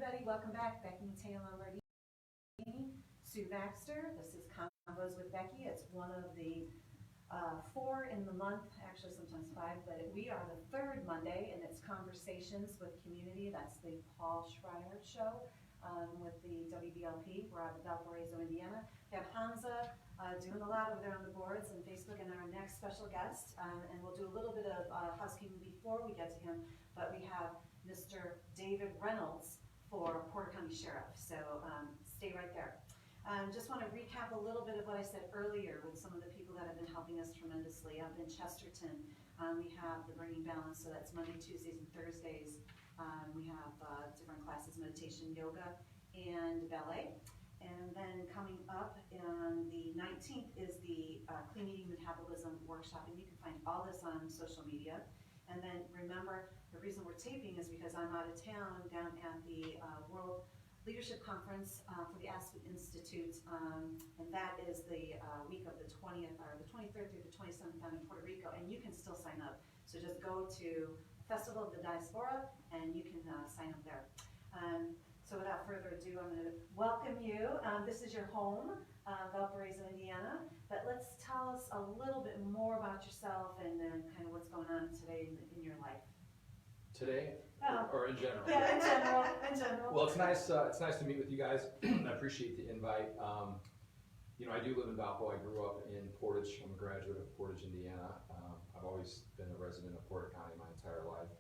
everybody. Welcome back. Becky Mateo Lombardini, Sue Baxter. This is Convos with Becky. It's one of the 4 in the month, actually sometimes 5, but we are the third Monday, and it's Conversations with Community. That's the Paul Schreier show with the WBLP. We're out of Valparaiso, Indiana. We have Hamza doing a lot over there on the boards and Facebook, and our next special guest, and we'll do a little bit of housekeeping before we get to him, but we have Mr. David Reynolds for Porter County Sheriff, so stay right there. Just want to recap a little bit of what I said earlier with some of the people that have been helping us tremendously. Up in Chesterton, we have the Bringing Balance, so that's Monday, Tuesdays, and Thursdays. We have different classes, meditation, yoga, and ballet. And then coming up on the 19th is the Clean Eating Metabolism Workshop, and you can find all this on social media. And then remember, the reason we're taping is because I'm out of town down at the World Leadership Conference for the Aspen Institute, and that is the week of the 20th or the 23rd through the 27th down in Puerto Rico, and you can still sign up. So just go to Festival of the Diaspora and you can sign up there. So without further ado, I'm going to welcome you. This is your home, Valparaiso, Indiana, but let's tell us a little bit more about yourself and then kind of what's going on today in your life. Today, or in general? Yeah, in general. Well, it's nice to meet with you guys. I appreciate the invite. You know, I do live in Valpo. I grew up in Portage. I'm a graduate of Portage, Indiana. I've always been a resident of Porter County my entire life.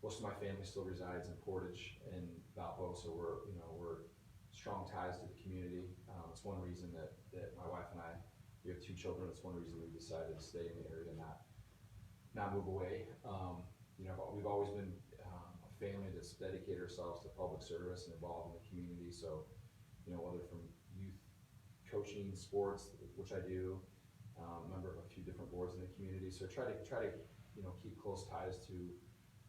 Most of my family still resides in Portage and Valpo, so we're strong ties to the community. It's one reason that my wife and I, we have 2 children. It's one reason we decided to stay in the area and not move away. You know, we've always been a family that's dedicated ourselves to public service and involved in the community. So, you know, whether from youth coaching, sports, which I do, member of a few different boards in the community. So try to keep close ties to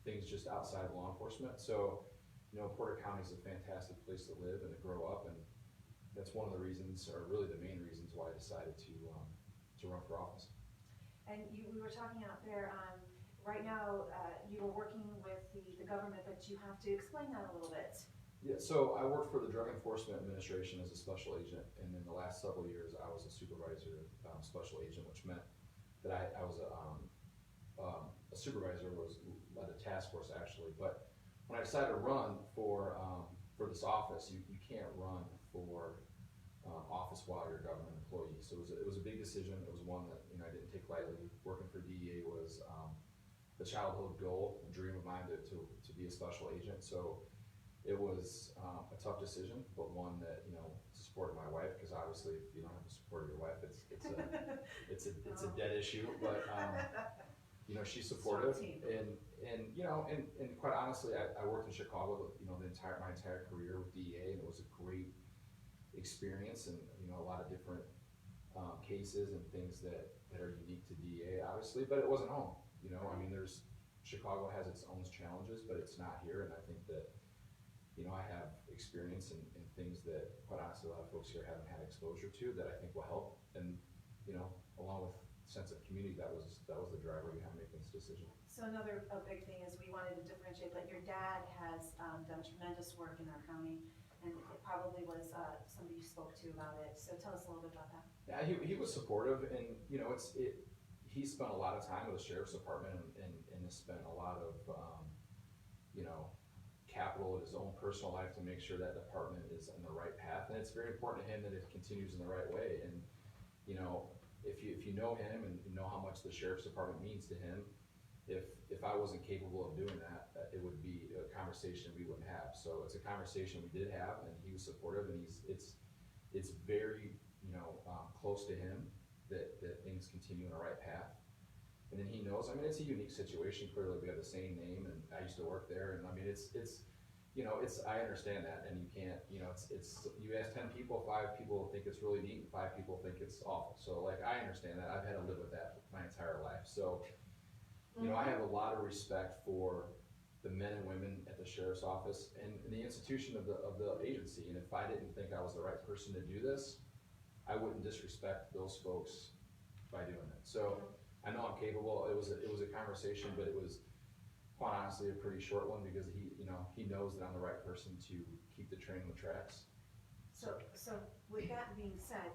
things just outside of law enforcement. So, you know, Porter County is a fantastic place to live and to grow up, and that's one of the reasons, or really the main reasons, why I decided to run for office. And we were talking out there. Right now, you were working with the government, but you have to explain that a little bit. Yeah, so I worked for the Drug Enforcement Administration as a special agent, and in the last several years, I was a supervisor special agent, which meant that I was a supervisor, led a task force actually. But when I decided to run for this office, you can't run for office while you're a government employee. So it was a big decision. It was one that I didn't take lightly. Working for DEA was the childhood goal, a dream of mine to be a special agent. So it was a tough decision, but one that supported my wife, because obviously if you don't have the support of your wife, it's a dead issue. But she's supportive, and quite honestly, I worked in Chicago, my entire career with DEA, and it was a great experience, and a lot of different cases and things that are unique to DEA, obviously, but it wasn't home. I mean, Chicago has its own challenges, but it's not here, and I think that I have experience in things that, quite honestly, a lot of folks here haven't had exposure to, that I think will help. And along with sense of community, that was the driver behind making this decision. So another big thing is we wanted to differentiate that your dad has done tremendous work in our county, and it probably was somebody you spoke to about it. So tell us a little bit about that. Yeah, he was supportive, and he spent a lot of time with the sheriff's department, and has spent a lot of capital in his own personal life to make sure that department is on the right path. And it's very important to him that it continues in the right way. And if you know him and you know how much the sheriff's department means to him, if I wasn't capable of doing that, it would be a conversation we wouldn't have. So it's a conversation we did have, and he was supportive, and it's very close to him that things continue on the right path. And then he knows, I mean, it's a unique situation. Clearly we have the same name, and I used to work there, and I mean, I understand that, and you can't, you ask 10 people, 5 people think it's really neat, and 5 people think it's awful. So I understand that. I've had to live with that my entire life. So, I have a lot of respect for the men and women at the sheriff's office and the institution of the agency. And if I didn't think I was the right person to do this, I wouldn't disrespect those folks by doing it. So I know I'm capable. It was a conversation, but it was quite honestly, a pretty short one because he knows that I'm the right person to keep the train on the tracks. So with that being said,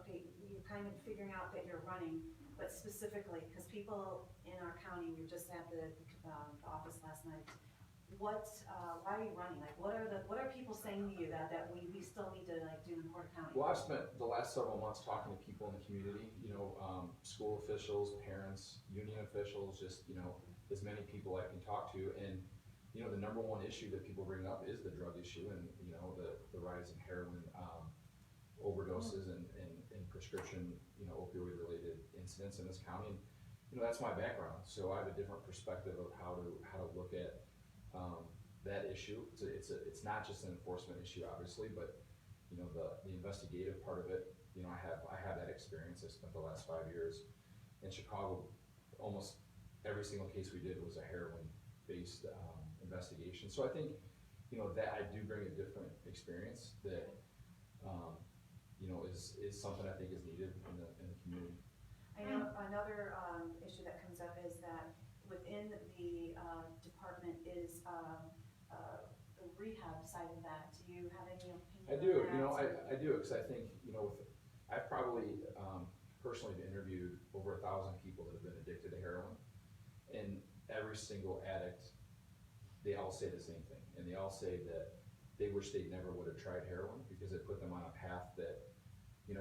okay, you're kind of figuring out that you're running, but specifically, because people in our county, we were just at the office last night, why are you running? Like, what are people saying to you that we still need to like do in Porter County? Well, I've spent the last several months talking to people in the community, school officials, parents, union officials, just, as many people I can talk to. And, the number one issue that people bring up is the drug issue and, the rise in heroin overdoses and prescription, opioid related incidents in this county. And, that's my background. So I have a different perspective of how to look at that issue. It's not just an enforcement issue, obviously, but the investigative part of it. I have that experience. I spent the last 5 years in Chicago. Almost every single case we did was a heroin-based investigation. So I think that I do bring a different experience that is something I think is needed in the community. I know another issue that comes up is that within the department is the rehab side of that. Do you have any opinion? I do. On that? I do, because I think I've probably personally interviewed over 1,000 people that have been addicted to heroin, and every single addict, they all say the same thing, and they all say that they wish they never would have tried heroin because it put them on a path that,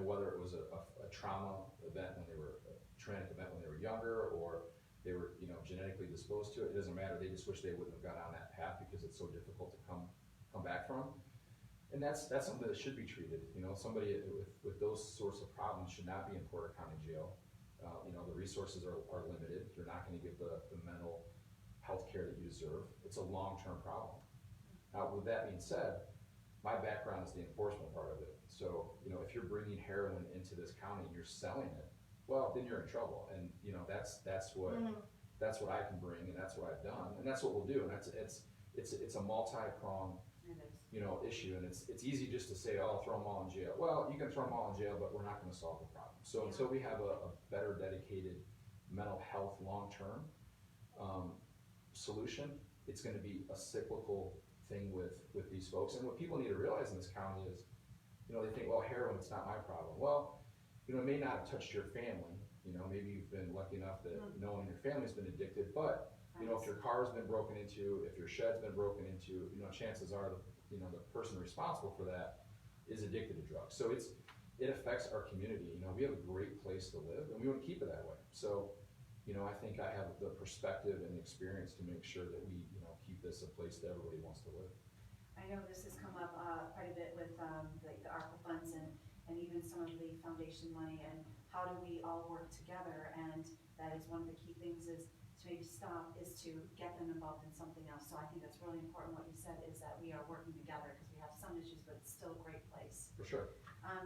whether it was a trauma event when they were a traumatic event when they were younger, or they were, genetically disposed to it. It doesn't matter. They just wish they wouldn't have got on that path because it's so difficult to come back from. And that's something that should be treated. Somebody with those sorts of problems should not be in Porter County Jail. The resources are limited. You're not going to give the mental health care that you deserve. It's a long-term problem. Now, with that being said, my background is the enforcement part of it. So, if you're bringing heroin into this county and you're selling it, well, then you're in trouble. And that's what I can bring, and that's what I've done, and that's what we'll do. And it's a multi-pronged issue, and it's easy just to say, oh, throw them all in jail. Well, you can throw them all in jail, but we're not going to solve the problem. So until we have a better dedicated mental health long-term solution, it's going to be a cyclical thing with these folks. And what people need to realize in this county is, they think, well, heroin, it's not my problem. Well, it may not have touched your family. Maybe you've been lucky enough that no one in your family's been addicted, but if your car's been broken into, if your shed's been broken into, chances are the person responsible for that is addicted to drugs. So it affects our community. We have a great place to live, and we want to keep it that way. So, I think I have the perspective and experience to make sure that we, keep this a place that everybody wants to live. I know this has come up quite a bit with the ARPA funds and even some of the foundation money, and how do we all work together? And that is one of the key things is to maybe to get them involved in something else. So I think that's really important. What you said is that we are working together because we have some issues, but it's still a great place. For sure.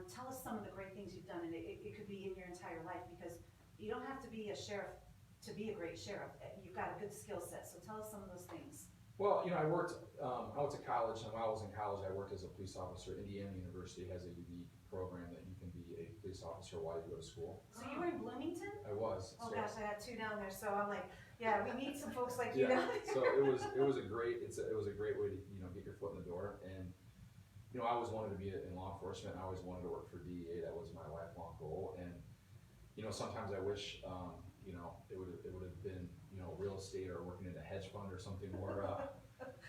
Tell us some of the great things you've done, and it could be in your entire life, because you don't have to be a sheriff to be a great sheriff. You've got a good skill set. So tell us some of those things. Well, I went to college, and while I was in college, I worked as a police officer. Indiana University has a unique program that you can be a police officer while you go to school. So you were in Bloomington? I was. Oh gosh, I had 2 down there, so I'm like, yeah, we need some folks like you down there. So it was a great way to get your foot in the door. And I always wanted to be in law enforcement. I always wanted to work for DEA. That was my lifelong goal. And sometimes I wish it would have been real estate or working in a hedge fund or something more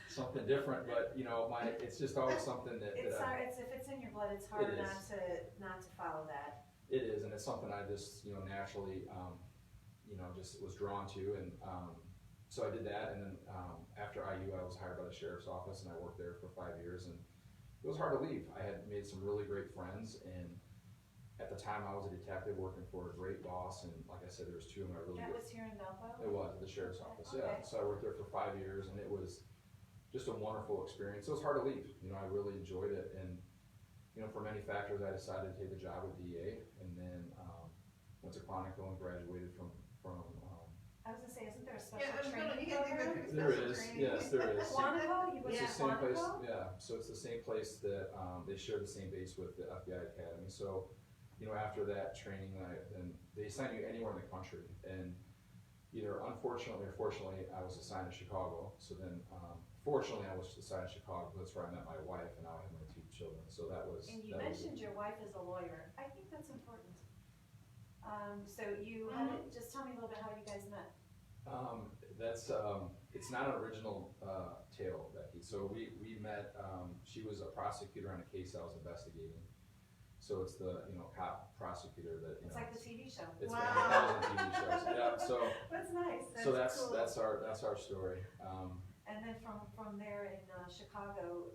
something different. But it's just always something that it's hard. If it's in your blood, it's hard not to follow that. It is, and it's something I just naturally just was drawn to, and so I did that. And then after IU, I was hired by the sheriff's office, and I worked there for 5 years, and it was hard to leave. I had made some really great friends, and at the time I was a detective working for a great boss, and like I said, there was 2 of my really That good. was here in Belleville? It was at the sheriff's office, Okay. yeah. So I worked there for 5 years, and it was just a wonderful experience. It was hard to leave. I really enjoyed it, and for many factors, I decided to take the job with DEA, and then went to Quantico and graduated from. I was gonna say, isn't there a special Yeah, training yeah, program? There is, yes, there is. Quantico? You went It's to the same place, Quantico? yeah. So it's the same place that they share the same base with the FBI Academy. So, after that training, then they assign you anywhere in the country, and either unfortunately or fortunately, I was assigned to Chicago. So then, fortunately, I was assigned to Chicago. That's where I met my wife, and now I have my 2 children. So that was. And you that was mentioned your wife is a lawyer. I think that's important. So you, how did, just tell me a little bit how you guys met. That's it's not an original tale, Becky. So we met. She was a prosecutor on a case I was investigating. So it's the cop prosecutor that It's like the TV show. It's been 1,000 TV shows. Yeah. So That's nice. so that's cool. that's our story. And then from there in Chicago,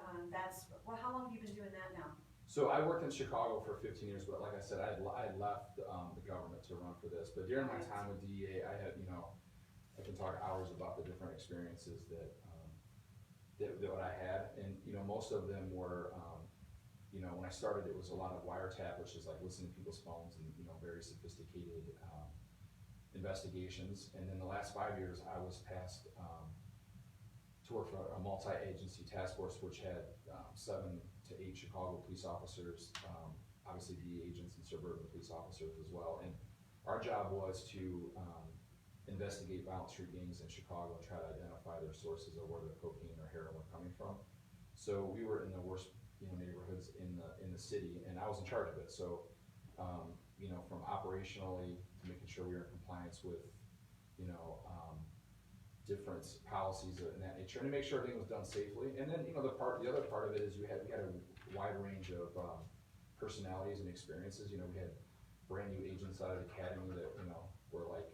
well, how long have you been doing that now? So I worked in Chicago for 15 years, but like I said, I had left the government to run for this. But during my time with DEA, I had I can talk hours about the different experiences that I had, and most of them were when I started, it was a lot of wiretap, which is like listening to people's phones and very sophisticated investigations. And then the last 5 years, I was tasked to work for a multi-agency task force, which had 7 to 8 Chicago police officers, obviously DEA agents and suburban police officers as well. And our job was to investigate violent street gangs in Chicago and try to identify their sources of where the cocaine or heroin were coming from. So we were in the worst neighborhoods in the city, and I was in charge of it. So from operationally to making sure we were in compliance with different policies and that nature, and to make sure everything was done safely. And then the other part of it is we had a wide range of personalities and experiences. We had brand new agents out of the academy that were like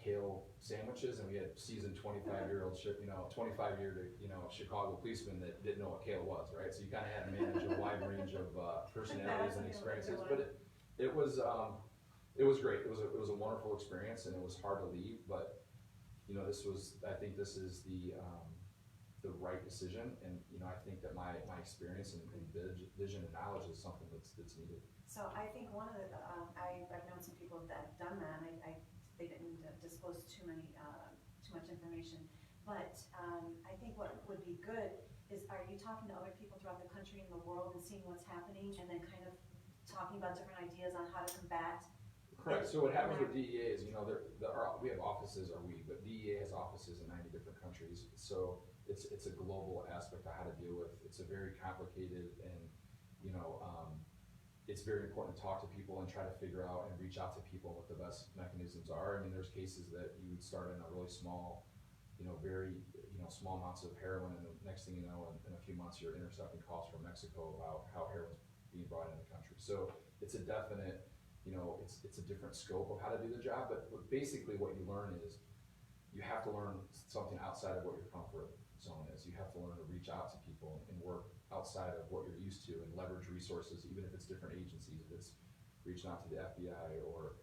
kale sandwiches, and we had seasoned 25-year-old 25-year Chicago policemen that didn't know what kale was, right? So you kind of had to manage a wide range of personalities and experiences. But it was great. It was a wonderful experience, and it was hard to leave. But I think this is the right decision, and I think that my experience and vision and knowledge is something that's needed. So I think one of the I've known some people that have done that. They didn't disclose too much information, but I think what would be good is, are you talking to other people throughout the country and the world and seeing what's happening, and then kind of talking about different ideas on how to combat? Correct. So what happens with DEA is, we have offices, but DEA has offices in 90 different countries. So it's a global aspect of how to deal with. It's a very complicated and it's very important to talk to people and try to figure out and reach out to people what the best mechanisms are. I mean, there's cases that you would start in a really small, very small amounts of heroin, and the next thing you know, in a few months, you're intercepting calls from Mexico about how heroin's being brought into the country. So it's a definite, it's a different scope of how to do the job. But basically, what you learn is you have to learn something outside of what your comfort zone is. You have to learn to reach out to people and work outside of what you're used to and leverage resources, even if it's different agencies, if it's reaching out to the FBI or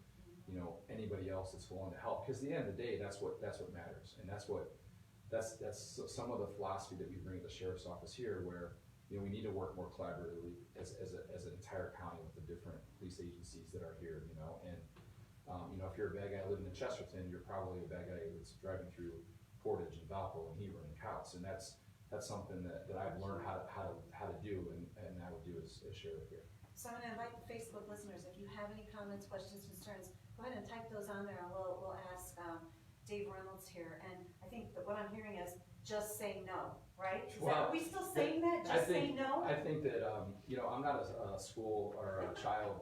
anybody else that's willing to help. Because at the end of the day, that's what matters, and that's some of the philosophy that we bring at the sheriff's office here, where we need to work more collaboratively as an entire county with the different police agencies that are here. And if you're a bad guy living in Chesterton, you're probably a bad guy that's driving through Portage and Valpo and Hebron and Couts, and that's something that I've learned how to do, and I would do is share it here. So I'm going to invite the Facebook listeners, if you have any comments, questions, concerns, go ahead and type those on there, and we'll ask Dave Reynolds here. And I think that what I'm hearing is just say no, right? Are we still saying that? Say no? I think that I'm not a school or a child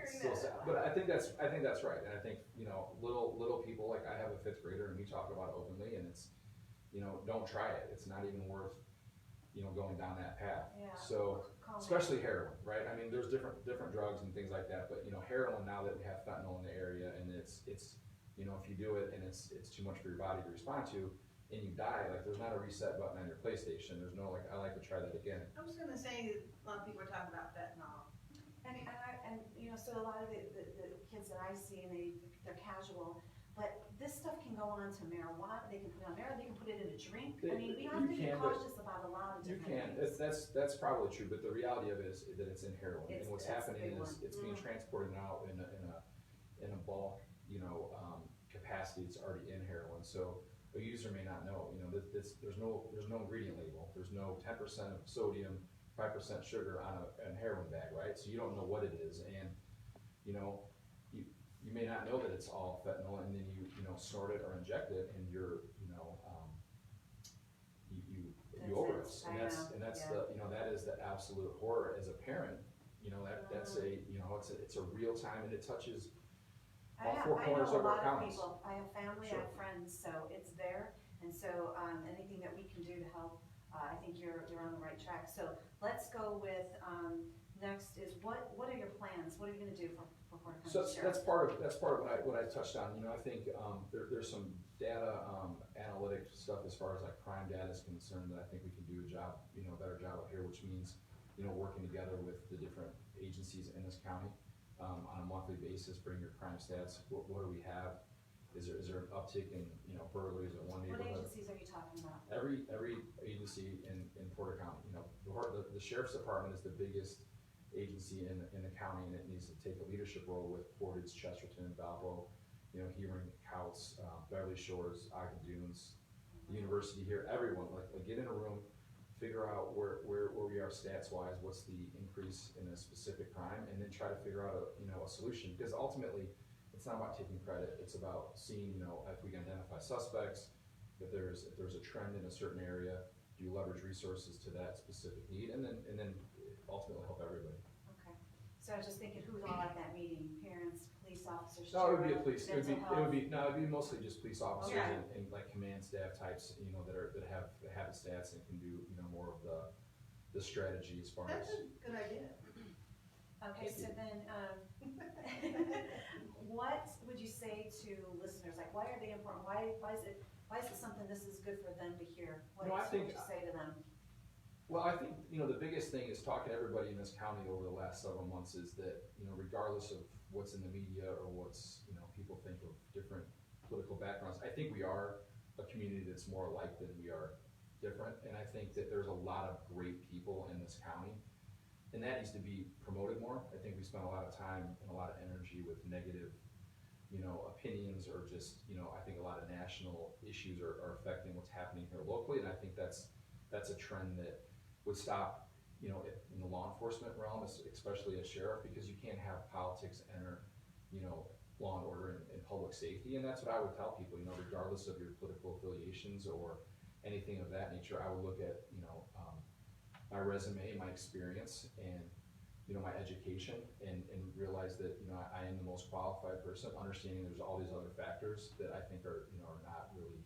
still, but I think that's right. And I think little people, like I have a 5th grader, and we talk about it openly, and it's don't try it. It's not even worth going down that path. Yeah. So especially heroin, right? I mean, there's different drugs and things like that, but heroin, now that we have fentanyl in the area, and it's if you do it and it's too much for your body to respond to, and you die, like there's not a reset button on your PlayStation. There's no I like to try that again. I was gonna say, a lot of people are talking about fentanyl. And so a lot of the kids that I see, they're casual, but this stuff can go on to marijuana. They can put it on marijuana. They can put it in a drink. I mean, we have to be cautious about a lot of different things. That's probably true, but the reality of it is that it's in heroin, and what's happening is it's being transported out in a bulk, capacity. It's already in heroin, so a user may not know. There's no ingredient label. There's no 10% of sodium, 5% sugar on a heroin bag, right? So you don't know what it is, and you may not know that it's all fentanyl, and then you snort it or inject it, and you're, you overdose. And that's the, that is the absolute horror as a parent. That's it's a real time, and it touches all four corners of our counties. I have family, I have friends, so it's there, and so, anything that we can do to help, I think you're on the right track. So let's go with, next is what are your plans? What are you gonna do for Portage So County Sheriff? that's part of what I touched on. I think there's some data analytic stuff as far as like crime data is concerned that I think we can do a better job of here, which means working together with the different agencies in this county on a monthly basis. Bring your crime stats. What do we have? Is there an uptick in burglaries in one neighborhood? What agencies are you talking about? Every agency in Portage County. The sheriff's department is the biggest agency in the county, and it needs to take a leadership role with Portage, Chesterton, Valpo, Hebron, Couts, Beverly Shores, Ogden Dunes, the university here. Everyone like get in a room, figure out where we are stats wise, what's the increase in a specific crime, and then try to figure out a solution. Because ultimately, it's not about taking credit. It's about seeing if we can identify suspects, if there's a trend in a certain area, do you leverage resources to that specific need, and then ultimately help everybody. Okay, so I was just thinking, who's all at that meeting? Parents, police officers? No, it would be a police. It'd be mostly just police officers Okay. and like command staff types, that have the stats and can do more of the strategy as far That's as. a good idea. Okay, so then, what would you say to listeners? Like, why are they important? Why is it something this is good for them to hear? What would you say to them? Well, I think, the biggest thing is talking to everybody in this county over the last several months is that, regardless of what's in the media or what's, people think of different political backgrounds, I think we are a community that's more alike than we are different. And I think that there's a lot of great people in this county, and that needs to be promoted more. I think we spend a lot of time and a lot of energy with negative, opinions, or just, I think a lot of national issues are affecting what's happening here locally. And I think that's a trend that would stop, in the law enforcement realm, especially as sheriff, because you can't have politics enter, law and order and public safety. And that's what I would tell people, regardless of your political affiliations or anything of that nature. I would look at, my resume, my experience, and my education, and realize that I am the most qualified person. Understanding there's all these other factors that I think are not really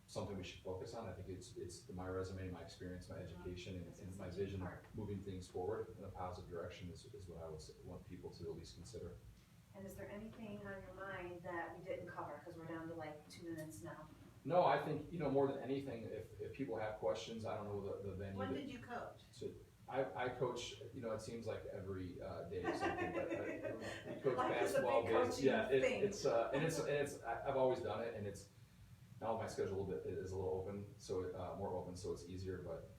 something we should focus on. I think it's my resume, my experience, my education, and my vision of moving things forward in a positive direction is what I would want people to at least consider. And is there anything on your mind that we didn't cover? Because we're down to like 2 minutes now. No, I think, more than anything, if people have questions, I don't know the venue. When did you coach? So I coach, it seems like every day or something, but I coach Life is a basketball, big coaching thing. it's I've always done it, and it's, now my schedule is a little open, so more open, so it's easier, but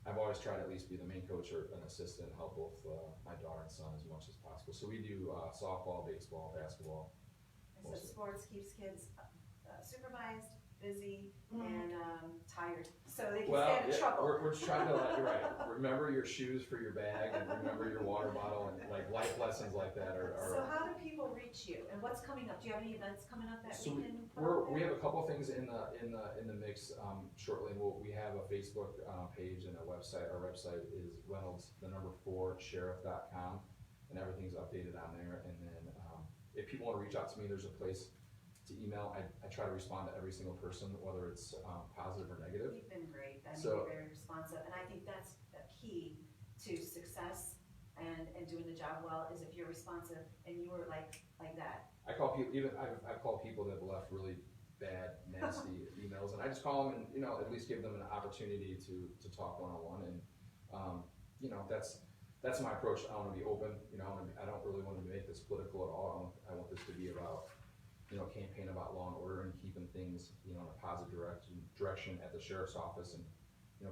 I've always tried to at least be the main coach or an assistant, help both my daughter and son as much as possible. So we do softball, baseball, basketball. I said sports keeps kids supervised, busy, and tired, so they can stay out of trouble. We're just trying to you're right. Remember your shoes for your bag, and remember your water bottle, and like life lessons like that are. So how do people reach you, and what's coming up? Do you have any events coming up that we can? We have a couple things in the mix shortly. We have a Facebook page and a website. Our website is Reynolds, the number 4 sheriff.com, and everything's updated on there. And then if people want to reach out to me, there's a place to email. I try to respond to every single person, whether it's positive or negative. You've been great. You're very responsive, and I think that's a key to success and doing the job well, is if you're responsive, and you were like that. I call people, I've called people that have left really bad, nasty emails, and I just call them and, at least give them an opportunity to talk one-on-one, and, that's my approach. I want to be open, I don't really want to make this political at all. I want this to be about, campaign about law and order and keeping things, in a positive direction at the sheriff's office, and,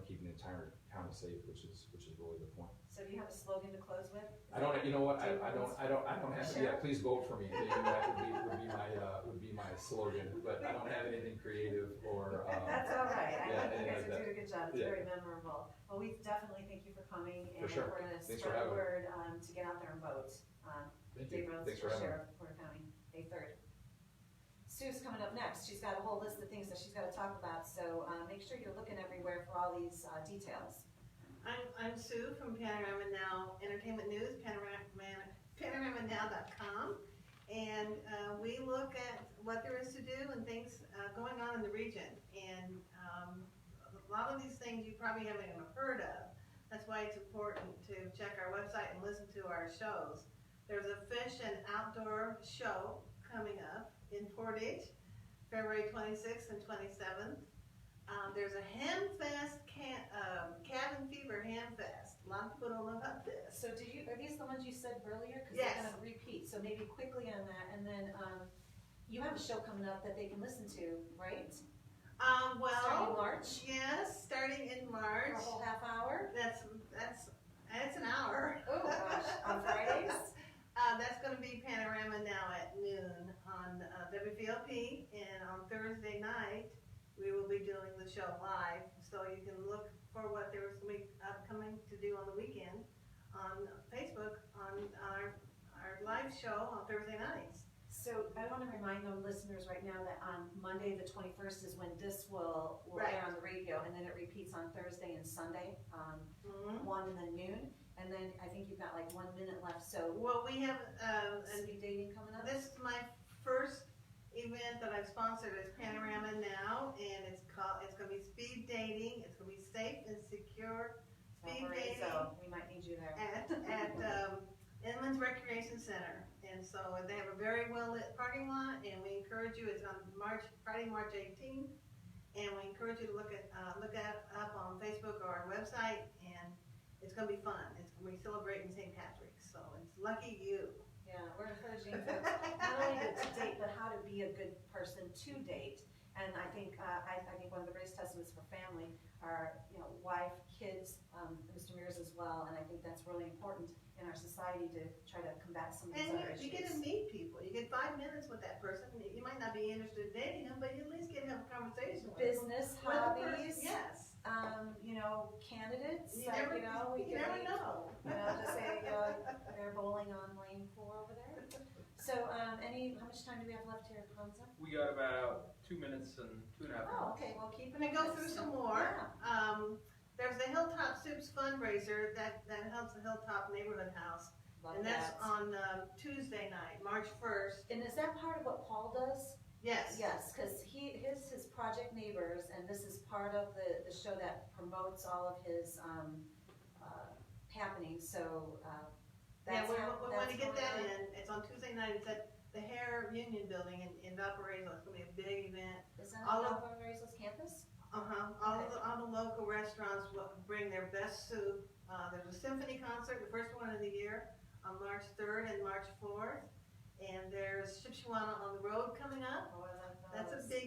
keeping the entire county safe, which is really the point. So do you have a slogan to close with? I don't, you know what, I don't have, please vote for me. Maybe that would be my slogan, but I don't have anything creative or. That's all right. I think you guys are like doing a good job. It's very memorable. Well, we definitely thank you for coming, and For sure. we're gonna Thanks for spread the having me. word to get out there and vote. Thank David you. Reynolds, Thanks for having me. Sheriff, Portage County, May 3rd. Sue's coming up next. She's got a whole list of things that she's got to talk about, so make sure you're looking everywhere for all these details. I'm Sue from Panorama Now Entertainment News, panoramanow.com, and we look at what there is to do and things going on in the region. And a lot of these things you probably haven't even heard of. That's why it's important to check our website and listen to our shows. There's a fish and outdoor show coming up in Portage, February 26th and 27th. There's a Ham Fest, Cabin Fever Ham Fest. A lot of people don't know about this. So are these the ones you said earlier? Because Yes. they're going to repeat, so maybe quickly on that. And then you have a show coming up that they can listen to, right? Starting March? Yes, starting in March. For a whole half hour? That's an hour. Oh gosh, on Fridays? That's going to be Panorama Now at noon on WVLP, and on Thursday night we will be doing the show live, so you can look for what there's going to be upcoming to do on the weekend on Facebook on our live show on Thursday nights. So I want to remind our listeners right now that on Monday the 21st is when this will Right. air on the radio, and then it repeats on Thursday and Sunday, Mm-hmm. 1 and then noon. And then I think you've got like 1 minute left, so Well, we have speed dating coming up? this is my first event that I've sponsored. Is Panorama Now, and it's going to be speed dating. It's going to be safe and secure speed dating So we might need you there. at Inlands Recreation Center. And so they have a very well lit parking lot, and we encourage you. It's on Friday, March 18th, and we encourage you to look up on Facebook or our website, and it's going to be fun. We're celebrating St. Patrick's, so it's lucky you. Yeah, we're encouraging folks not only to date, but how to be a good person to date. And I think one of the greatest testaments for family are, wife, kids, Mr. Mears as well. And I think that's really important in our society to try to combat some of these And other you issues. get to meet people. You get 5 minutes with that person. You might not be interested in dating them, but you at least get to have a conversation with them. Business, With the person, hobbies, yes. candidates. You like, never, we you could never meet, know. Just say they're bowling on lane 4 over there. So, how much time do we have left here, Kwanzaa? We got about 2 minutes and 2.5 minutes. Oh, okay. Well, keep Let me go through some more. Yeah. There's the Hilltop Soups fundraiser that helps the Hilltop Neighborhood House, Love and that's that. on Tuesday night, March 1st. And is that part of what Paul does? Yes. Yes, because his Project Neighbors, and this is part of the show that promotes all of his happenings. So Yeah, we want to get going that on. in. It's on Tuesday night. It's at the Hair Union Building in Valparaiso. It's going to be a big event. Is that all on of- Valparaiso's campus? All the local restaurants will bring their best soup. There's a symphony concert, the first one of the year, on March 3rd and March 4th. And there's Shipshewana on the Road coming up. Oh, I love That's a those. big